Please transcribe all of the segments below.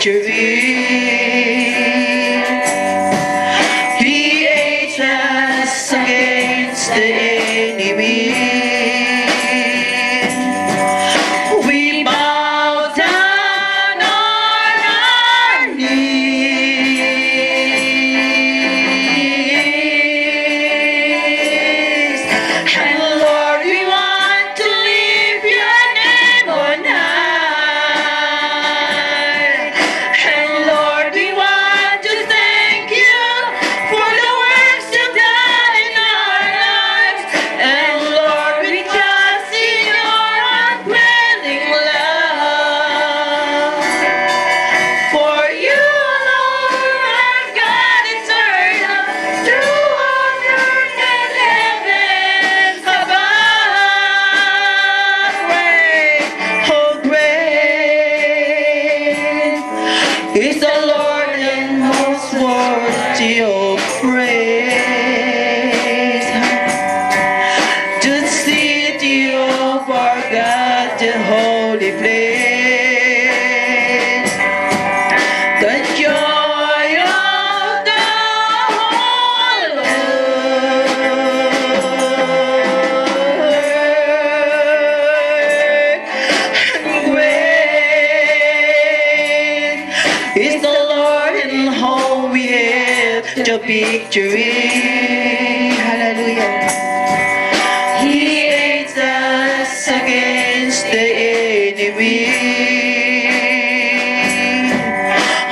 victory. He aids us against the enemy. We bow down on our knees, and Lord, we want to lift your name on high. And Lord, we want to thank you for the works you've done in our lives. And Lord, we trust in your unfailing love. For you alone are God eternal, true on earth and heavens above. Great, oh great is the Lord and most worthy of praise. The city of our God, the holy place. The joy of the whole earth. Great is the Lord, and home we have the victory. Hallelujah. He aids us against the enemy.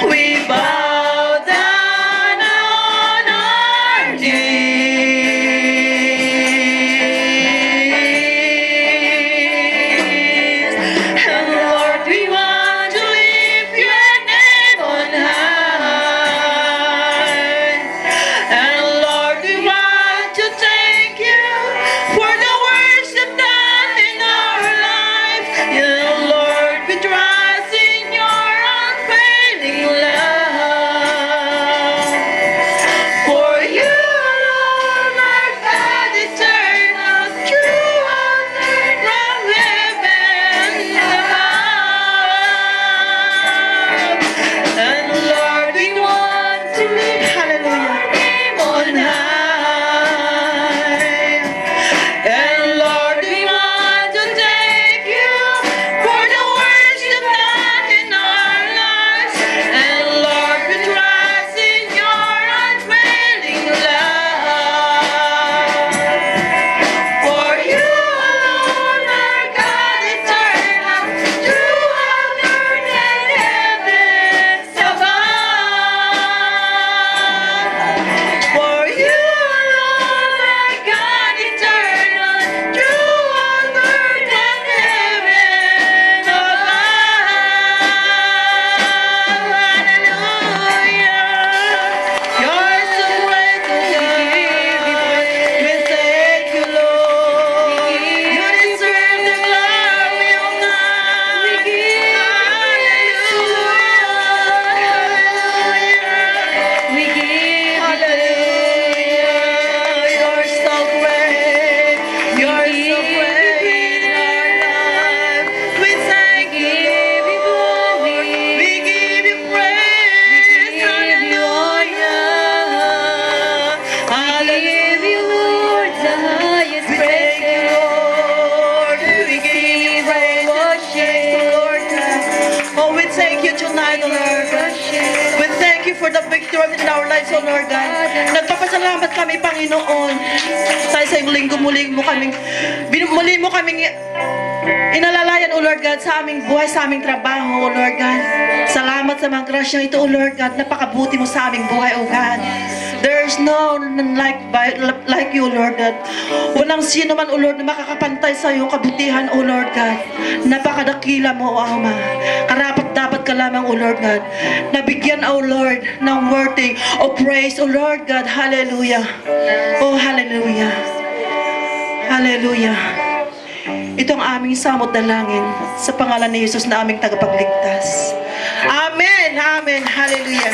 We bow down on our knees, and Lord, we want to lift your name on high. And Lord, we want to thank you for the works you've done in our life. And Lord, we trust in your unfailing love. For you alone are God eternal, true on earth from heaven above. And Lord, we want to lift, hallelujah, name on high. And Lord, we want to thank you for the works you've done in our lives. And Lord, we trust in your unfailing love. For you alone are God eternal, true on earth and heavens above. For you alone are God eternal, true on earth and heaven above. Hallelujah. You're so great, oh God. We thank you, Lord. You deserve the glory, oh God. Hallelujah. We give hallelujah. You're so great. You're so great in our life. We thank you, Lord. We give you praise. Hallelujah. Hallelujah. Lord, the highest We thank you, praise. Lord. We give you praise and worship, Lord. Oh, we thank you tonight, Lord. We thank you for the victory in our lives, oh Lord God. Nagpapasalamat kami, Panginoon. Sa iyong linggo muli mo kaming inalalayan, O Lord God, sa aming buhay, sa aming trabaho, O Lord God. Salamat sa mga grasyang ito, O Lord God. Napakabuti mo sa aming buhay, O God. There's no none like you, Lord God. Walang sino man, O Lord, na makakapantay sa iyong kabutihan, O Lord God. Napakadakila mo, O Ama. Karapat-dapat ka lamang, O Lord God. Nabigyan, O Lord, ng worthy of praise, O Lord God. Hallelujah. Oh, hallelujah. Hallelujah. Ito ang aming samot dalangin sa pangalan ni Jesus na aming tagapagligtas. Amen. Amen. Hallelujah.